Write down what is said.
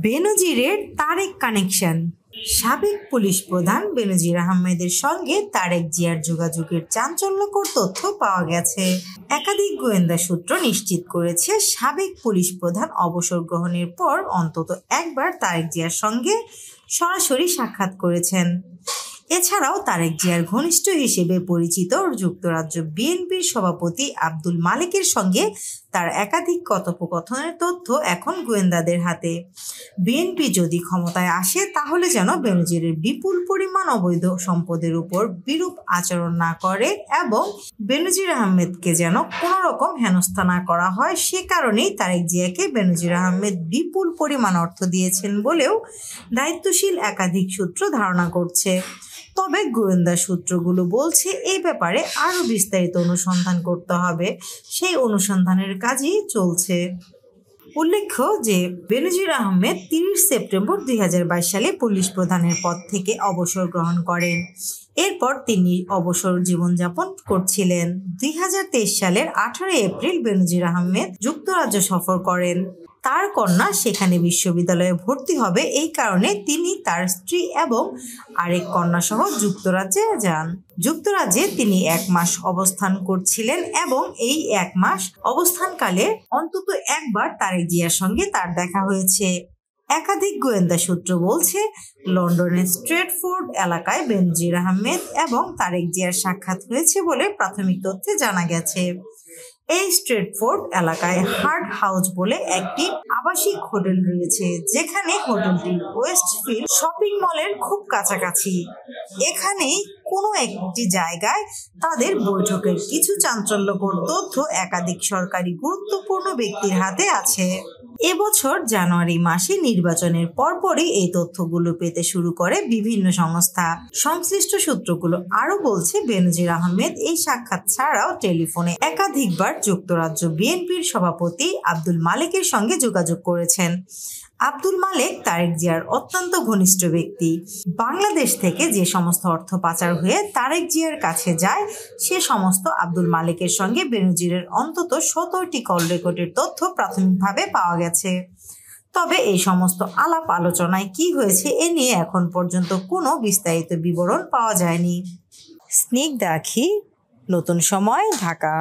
বেনজিরের Tarique connection. সাবেক police প্রধান বেনজির আহমেদের সঙ্গে তারেক জিয়ার যোগাযোগের চাঞ্চল্যকর তথ্য পাওয়া গেছে। একাধিক গোয়েন্দা সূত্র নিশ্চিত করেছে, সাবেক পুলিশ প্রধান অবসর গ্রহণের পর অন্তত একবার তারেক জিয়ার সঙ্গে সরাসরি সাক্ষাৎ করেছেন। এছাড়াও তারেক জিয়ার ঘনিষ্ঠ হিসেবে পরিচিত যুক্তরাজ্য বিএনপির সভাপতি আব্দুল মালেকের সঙ্গে তার একাধিক কথোপকথনের তথ্য এখন গোয়েন্দাদের হাতে। বিএনপি যদি ক্ষমতায় আসে তাহলে যেন বেনজিরের বিপুল পরিমাণ অবৈধ সম্পদের উপর বিরূপ আচরণ না করে এবং বেনজির আহমেদকে যেন কোনো রকম হেনস্থা না করা হয়, সে কারণেই তারেক জিয়াকে বেনজির আহমেদ বিপুল পরিমাণ অর্থ দিয়েছেন বলেও দায়িত্বশীল একাধিক সূত্র ধারণা করছে। তবে গোয়েন্দা সূত্রগুলো বলছে এই ব্যাপারে আরও বিস্তারিত অনুসন্ধান করতে হবে, সেই অনুসন্ধানের কাজই চলছে। উল্লেখ্য যে বেনজির আহমেদ 30 সেপ্টেম্বর 2022 সালে পুলিশ প্রধানের পদ থেকে অবসর গ্রহণ করেন। এরপর তিনি অবসর জীবনযাপন করছিলেন। 2023 সালের 18 এপ্রিল বেনজির আহমেদ যুক্তরাজ্য সফর করেন। তার কন্যা সেখানে বিশ্ববিদ্যালয়ে ভর্তি হবে, এই কারণে তিনি তার স্ত্রী এবং আরেক কন্যা সহ যুক্তরাজ্যে যান। যুক্তরাজ্যে তিনি 1 মাস অবস্থান করছিলেন এবং এই 1 মাস অবস্থানকালে অন্তত একবার তারেক জিয়ার সঙ্গে তার দেখা হয়েছে। একাধিক গোয়েন্দা সূত্র বলছে, লন্ডনের স্ট্রেটফোর্ড এলাকায় বেনজির আহমেদ এবং তারেক জিয়ার সাক্ষাৎ হয়েছে বলে প্রাথমিক তথ্যে জানা গেছে। এই স্ট্রেটফোর্ড এলাকায় হার্ট হাউস বলে একটি আবাসিক হোটেল রয়েছে, যেখানে হোটেলটি ওয়েস্টফিল্ড শপিং মলের খুব কাছাকাছি। এখানেই কোনো একটি জায়গায় তাদের বৈঠকের কিছু চাঞ্চল্যকর তথ্য একাধিক সরকারি গুরুত্বপূর্ণ ব্যক্তির হাতে আছে। এবছর জানুয়ারি মাসে নির্বাচনের পরপরই এই তথ্যগুলো পেতে শুরু করে বিভিন্ন সংস্থা। সংশ্লিষ্ট সূত্রগুলো আরও বলছে, বেনজির আহমেদ এই সাক্ষাৎ ছাড়াও টেলিফোনে একাধিকবার যুক্তরাজ্য বিএনপির সভাপতি আব্দুল মালেকের সঙ্গে যোগাযোগ করেছেন। আব্দুল মালেক তারেক জিয়ার অত্যন্ত ঘনিষ্ঠ ব্যক্তি। বাংলাদেশ থেকে যে সমস্ত অর্থ পাচার হয়ে তারেক জিয়ার কাছে যায়, সে সমস্ত আব্দুল মালেকের সঙ্গে বেনজিরের অন্তত 17টি কল রেকর্ডের তথ্য প্রাথমিকভাবে পাওয়া গেছে। তবে এই সমস্ত আলাপ আলোচনায় কি হয়েছে এ নিয়ে এখন পর্যন্ত কোনো বিস্তারিত বিবরণ পাওয়া যায়নি। স্নিগ্ধা আখি, নতুন সময়, ঢাকা।